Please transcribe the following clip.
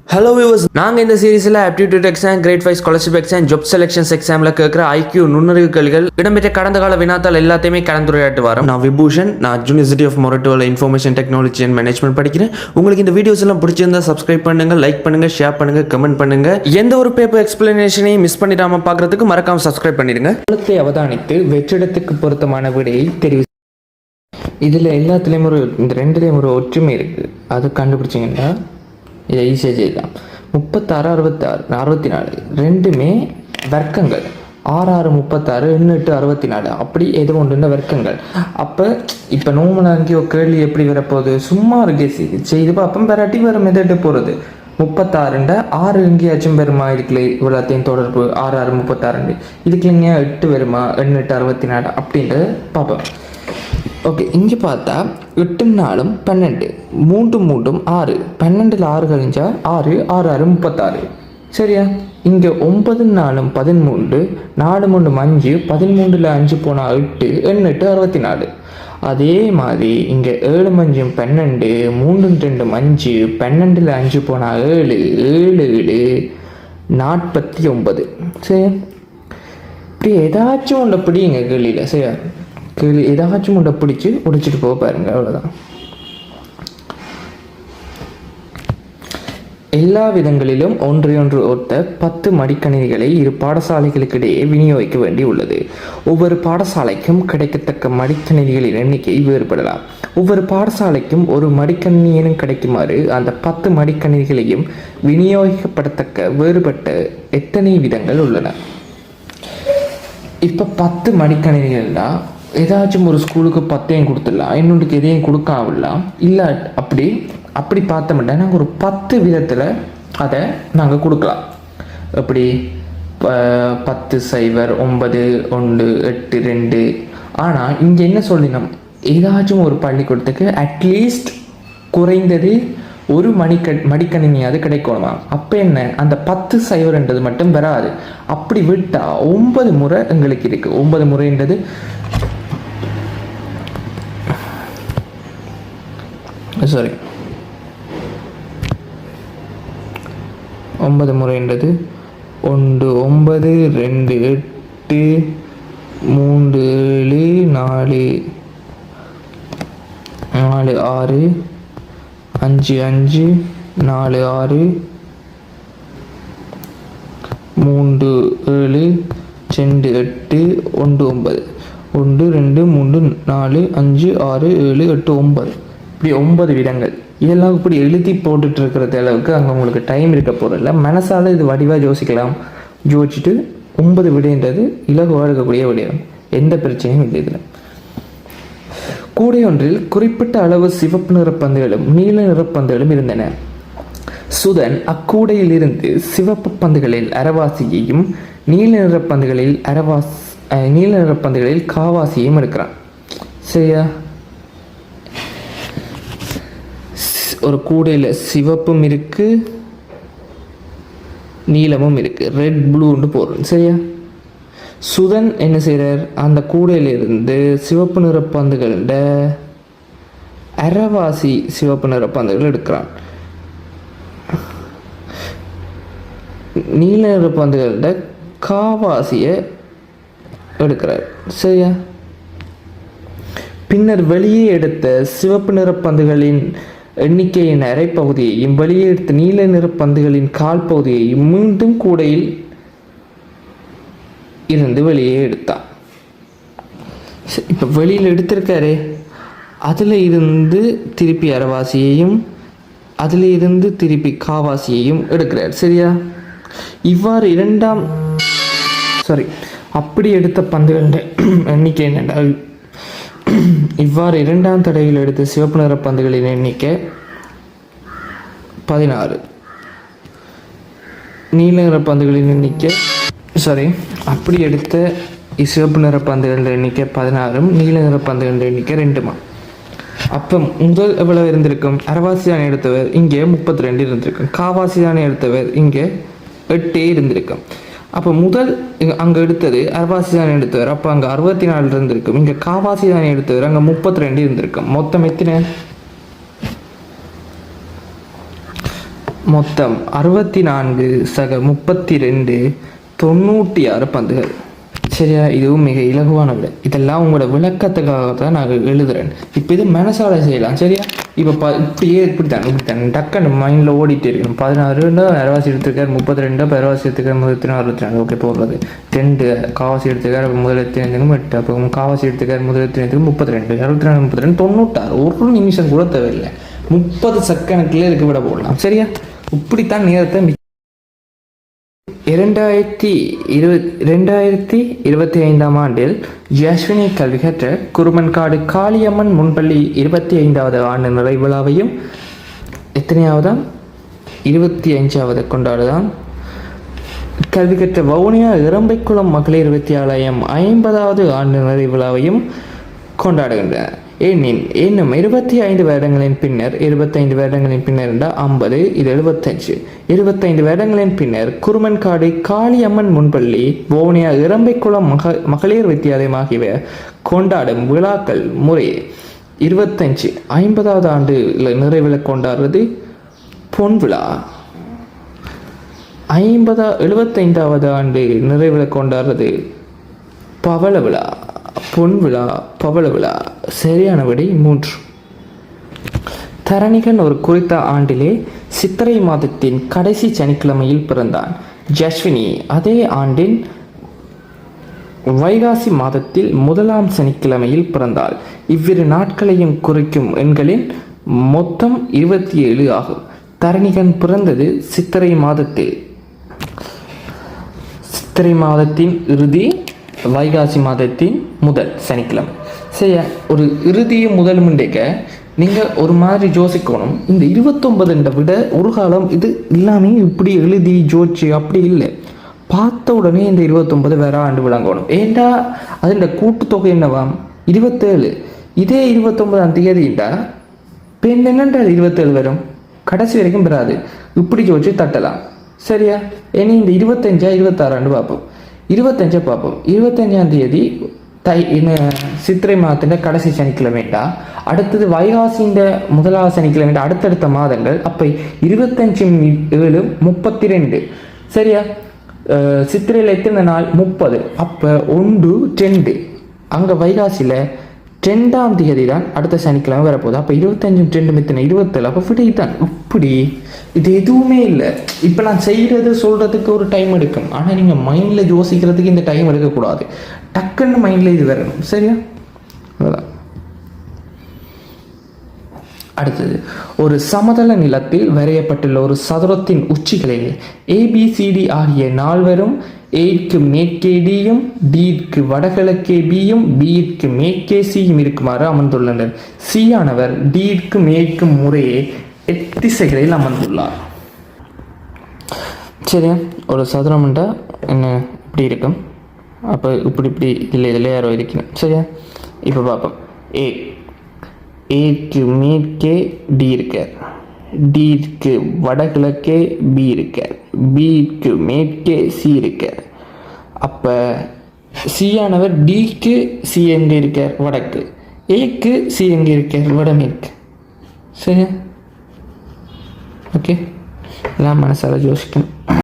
Hello viewers, நாங்கள் இந்த சீரீஸில் aptitude exam, grade 5 scholarship exam, job selections எக்ஸாமில் கேட்குற ஐக்யூ நுண்ணறிவு கேள்விகள் இடம்பெற்ற கடந்த கால வினாத்தால் எல்லாத்தையுமே கலந்துரையாட்டு வரோம். நான் விபூஷன், நான் யூனிவர்சிட்டி ஆஃப் மொரட்டோவில் இன்ஃபர்மேஷன் டெக்னாலஜி அண்ட் மேனேஜ்மெண்ட் படிக்கிறேன். உங்களுக்கு இந்த வீடியோஸ் எல்லாம் பிடிச்சிருந்தா சப்ஸ்கிரைப் பண்ணுங்க, லைக் பண்ணுங்க, ஷேர் பண்ணுங்க, கமெண்ட் பண்ணுங்க. எந்த ஒரு பேப்பர் எக்ஸ்பிளனேஷனையும் மிஸ் பண்ணிடாம பார்க்கறதுக்கு மறக்காம சப்ஸ்கிரைப் பண்ணிடுங்க. காலத்தை அவதானித்து வெற்றிடத்துக்கு பொருத்தமான விடையை தெரிவு. இதில் எல்லாத்துலேயும் இந்த ரெண்டுலேயும் ஒரு ஒற்றுமை இருக்குது. அது கண்டுபிடிச்சிங்கன்னா இதை ஈஸியாக செய்யலாம். 36, 66, 64 ரெண்டுமே வர்க்கங்கள். 6, 6, 36, 8, 64 அப்படி எது ஒன்றுன்ற வர்க்கங்கள். அப்போ இப்போ நோமலாக அங்கேயோ கேள்வி எப்படி வரப்போகுது, சும்மா ஒரு கெஸ் செய்து பார்ப்போம். வெரைட்டி வேறு மெதட்டு போகிறது. 36 6 எங்கேயாச்சும் வருமா? இதுக்குள்ள இவ்வளோத்தையும் தொடர்பு 6, 6, 36 இதுக்குள்ள எங்கேயா 8 வருமா? 8, 64 அப்படின்ட்டு பார்ப்போம். ஓகே, இங்கே பார்த்தா 8 4 12, 3 3 6, 12 6 கழிஞ்சா 6, 6 6 36 சரியா? இங்கே 9 4 13, 4 3 5, 13 5 போனால் 8, 8 64. அதே மாதிரி இங்கே 7 5 12, 3 2 5, 12 5 போனால் 7, 7 49 சரி. இப்படி ஏதாச்சும் ஒன்று பிடிங்க கேள்வியில் சரியா? கேள்வி ஏதாச்சும் ஒன்றை பிடிச்சி உடைச்சிட்டு போக பாருங்க, அவ்வளோதான். எல்லா விதங்களிலும் ஒன்றையொன்று ஒத்த 10 மடிக்கணினிகளை இரு பாடசாலைகளுக்கு இடையே விநியோகிக்க வேண்டி உள்ளது. ஒவ்வொரு பாடசாலைக்கும் கிடைக்கத்தக்க மடிக்கணினிகளின் எண்ணிக்கை வேறுபடலாம். ஒவ்வொரு பாடசாலைக்கும் ஒரு மடிக்கணினியும் கிடைக்குமாறு அந்த 10 மடிக்கணினிகளையும் விநியோகிக்கப்படத்தக்க வேறுபட்ட எத்தனை விதங்கள் உள்ளன? இப்போ 10 மடிக்கணினிகள்னா ஏதாச்சும் ஒரு ஸ்கூலுக்கு 10 கொடுத்துடலாம், இன்னொன்றுக்கு எதையும் கொடுக்காமலாம். இல்லை அப்படி பார்த்தோம்னா நாங்கள் ஒரு 10 விதத்தில் அதை நாங்கள் கொடுக்கலாம். எப்படி 10 0 9 1 8 2. ஆனால் இங்கே என்ன சொல்லினோம், ஏதாச்சும் ஒரு பள்ளிக்கூடத்துக்கு அட்லீஸ்ட் குறைந்தது ஒரு மடிக்கணினியாவது கிடைக்கணுமா? அப்போ என்ன, அந்த 10 0 மட்டும் வராது. அப்படி விட்டால் 9 முறை எங்களுக்கு இருக்குது. 9 முறைன்றது சாரி 9 முறைன்றது 1 9 2 8 3 7 4 6 5 5 4 6 3 7 2 8 1 9 1 2 3 4 5 6 7 8 9 இப்படி 9 விதங்கள். இதெல்லாம் இப்படி எழுதி போட்டுட்டு இருக்கிறது அளவுக்கு அங்கே உங்களுக்கு டைம் இருக்க போகிறதில்ல. மனசால் இது வடிவாக யோசிக்கலாம். யோசிச்சுட்டு 9 விடைன்றது இலகுவாக இருக்கக்கூடிய விடயம், எந்த பிரச்சனையும் இல்லை. இதில் கூடை ஒன்றில் குறிப்பிட்ட அளவு சிவப்பு நிற பந்துகளும் நீல நிற பந்துகளும் இருந்தன. சுதன் அக்கூடையில் இருந்து சிவப்பு பந்துகளில் அரவாசியையும் நீல நிற பந்துகளில் காவாசியையும் எடுக்கிறான் சரியா? ஒரு கூடையில் சிவப்பும் இருக்கு, நீலமும் இருக்கு, ரெட் ப்ளூன்னு போடுறோம் சரியா? சுதன் என்ன செய்கிறார், அந்த கூடையிலிருந்து சிவப்பு நிற பந்துகள அரவாசி சிவப்பு நிற பந்துகள் எடுக்கிறான். நீல நிற பந்துகள காவாசியை எடுக்கிறார் சரியா? பின்னர் வெளியே எடுத்த சிவப்பு நிற பந்துகளின் எண்ணிக்கையின் அரைப்பகுதியையும் வெளியே எடுத்த நீல நிற பந்துகளின் கால் பகுதியையும் மீண்டும் கூடையில் இருந்து வெளியே எடுத்தான். இப்போ வெளியில் எடுத்திருக்காரு, அதில் இருந்து திருப்பி அரவாசியையும் அதில் இருந்து திருப்பி காவாசியையும் எடுக்கிறார் சரியா? இவ்வாறு அப்படி எடுத்த பந்துகளின் எண்ணிக்கை என்னென்றால், இவ்வாறு இரண்டாம் தடையில் எடுத்த சிவப்பு நிற பந்துகளின் எண்ணிக்கை 16, நீல நிற பந்துகளின் எண்ணிக்கை அப்படி எடுத்த சிவப்பு நிற பந்துகளின் எண்ணிக்கை 16, நீல நிற பந்துகளின் எண்ணிக்கை 2. அப்போ முதல் எவ்வளவு இருந்திருக்கும்? அரவாசி தானே எடுத்தவர், இங்கே 32 இருந்திருக்கும். காவாசி தானே எடுத்தவர், இங்கே 8 இருந்திருக்கும். அப்போ முதல் அங்கே எடுத்தது அரவாசி தானே எடுத்தவர், அப்போ அங்கே 64 இருந்திருக்கும். இங்கே காவாசி தானே எடுத்தவர், அங்கே 32 இருந்திருக்கும். மொத்தம் எத்தனை? மொத்தம் 64 சக 32 96 பந்துகள். சரியா, இதுவும் மிக இலகுவான விட. இதெல்லாம் உங்களோட விளக்கத்துக்காக தான் நான் எழுதுறேன். இப்போ இது மனசால செய்யலாம். சரியா, இப்போ இப்படித்தான் டக்குன்னு மைண்டில் ஓடிட்டு இருக்கணும். 16 அரைவாசி எடுத்துக்கார், 32 அரைவாசி எடுத்துக்கார், 64 ஓகே போடுறது. 2 காவாசி எடுத்துக்கார், முதல் 8 அப்போ காவாசி எடுத்துக்கார், முதல் 32 62 96 ஒரு நிமிஷம் கூட தேவையில்லை. 30 செகண்ட்ல இருக்க விட போடலாம். சரியா, இப்படித்தான் நேரத்தை 2025ஆம் ஆண்டில் ஜாஸ்வினி கல்வி கற்ற குருமன்காடு காளியம்மன் முன்பள்ளி 25வது ஆண்டு நிறைவிழாவையும் எத்தனையாவதாம் 25வது கொண்டாடுதான். கல்வி கற்ற வவுனியா இறம்பைக்குளம் மகளிர் வித்தியாலயம் 50வது ஆண்டு நிறைவிழாவையும் கொண்டாடுகின்றன. இன்னும் 25 வருடங்களின் பின்னர் 25 வருடங்களின் பின்னர் 50 இது 75 25 வருடங்களின் பின்னர் குருமன்காடு காளியம்மன் முன்பள்ளி வவுனியா இறம்பைக்குளம் மகளிர் வித்தியாலயம் ஆகியவை கொண்டாடும் விழாக்கள் முறையே 25 50வது ஆண்டு நிறைவில் கொண்டாடுறது பொன் விழா, 75வது ஆண்டு நிறைவில் கொண்டாடுறது பவள விழா. பொன் விழா, பவள விழா. சரியான விடை 3. தரணிகன் ஒரு குறித்த ஆண்டிலே சித்திரை மாதத்தின் கடைசி சனிக்கிழமையில் பிறந்தான். ஜஸ்வினி அதே ஆண்டின் வைகாசி மாதத்தில் முதலாம் சனிக்கிழமையில் பிறந்தாள். இவ்விரு நாட்களையும் குறிக்கும் எண்களின் மொத்தம் 27 ஆகும். தரணிகன் பிறந்தது சித்திரை மாதத்தின் இறுதி, வைகாசி மாதத்தின் முதல் சனிக்கிழமை. சரியா, ஒரு இறுதியும் முதலும் நீங்கள் ஒரு மாதிரி யோசிக்கணும். இந்த 29 விட ஒரு காலம் இது எல்லாமே இப்படி எழுதி ஜோதிச்சு அப்படி இல்லை. பார்த்த உடனே இந்த 29 வேற ஆண்டு விளங்கணும். ஏண்டா அதோட கூட்டுத்தொகை என்னவாம் 27. இதே 29ஆம் தேதிண்டா பெண் என்னென்றால் 27 வரும், கடைசி வரைக்கும் பெறாது. இப்படி ஜோதிச்சு தட்டலாம். சரியா, இனி இந்த 25 26 ஆண்டு பார்ப்போம். 25 பார்ப்போம். 25ஆம் தேதி சித்திரை மாதத்தின் கடைசி சனிக்கிழமைண்டா, அடுத்தது வைகாசியின் முதலாவது சனிக்கிழமைண்டா, அடுத்தடுத்த மாதங்கள். அப்போ 25 7 32. சரியா, சித்திரையில் எத்தனை நாள் 30. அப்போ 1 2 அங்கே வைகாசியில் 2ஆம் தேதி தான் அடுத்த சனிக்கிழமை வரப்போகுது. அப்போ 25 2 எத்தனை 27. அப்போ விடை தான் இப்படி. இது எதுவுமே இல்லை. இப்போ நான் செய்கிறது சொல்கிறதுக்கு ஒரு டைம் எடுக்கும். ஆனால் நீங்கள் மைண்டில் யோசிக்கிறதுக்கு இந்த டைம் எடுக்கக்கூடாது. டக்குன்னு மைண்டில் இது வரணும். சரியா, அதான். அடுத்தது, ஒரு சமதள நிலத்தில் வரையப்பட்டுள்ள ஒரு சதுரத்தின் உச்சிகளில் ABCD ஆகிய 4வரும் ஏக்கு மேற்கே டியும், டிக்கு வடகிழக்கே பியும், பிக்கு மேற்கே சியும் இருக்குமாறு அமர்ந்துள்ளனர். சி ஆனவர் டிக்கு மேற்கு முறையே 8 திசைகளில் அமர்ந்துள்ளார். சரியா, ஒரு சதுரம்ண்டா என்ன இப்படி இருக்கும். அப்போ இப்படி இதில் யாரோ இருக்கணும். சரியா, இப்போ பார்ப்போம். ஏக்கு மேற்கே டி இருக்கார், டிக்கு வடகிழக்கே பி இருக்கார், பிக்கு மேற்கே சி இருக்கார். அப்போ சி ஆனவர் டிக்கு சி எங்கே இருக்கார் வடக்கு, ஏக்கு சி எங்கே இருக்கார் வடமேற்கு. சரியா, ஓகே, எல்லாம் மனசால யோசிக்கணும்.